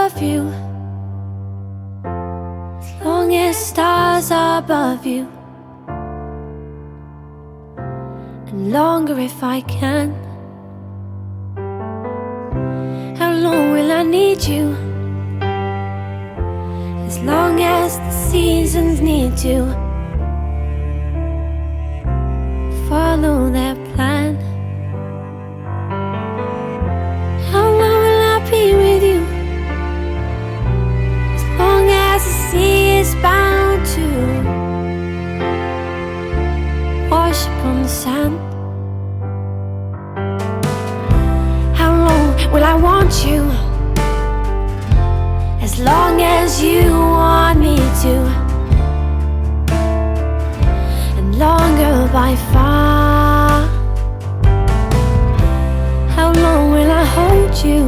love you as long as stars are above you, and longer if I can. How long will I need you? As long as the seasons need to follow their plan. How long will I be with you? As long as the sea is bound to wash upon the sand. How long will I want you? As long as you want me to, and longer by far. How long will I hold you?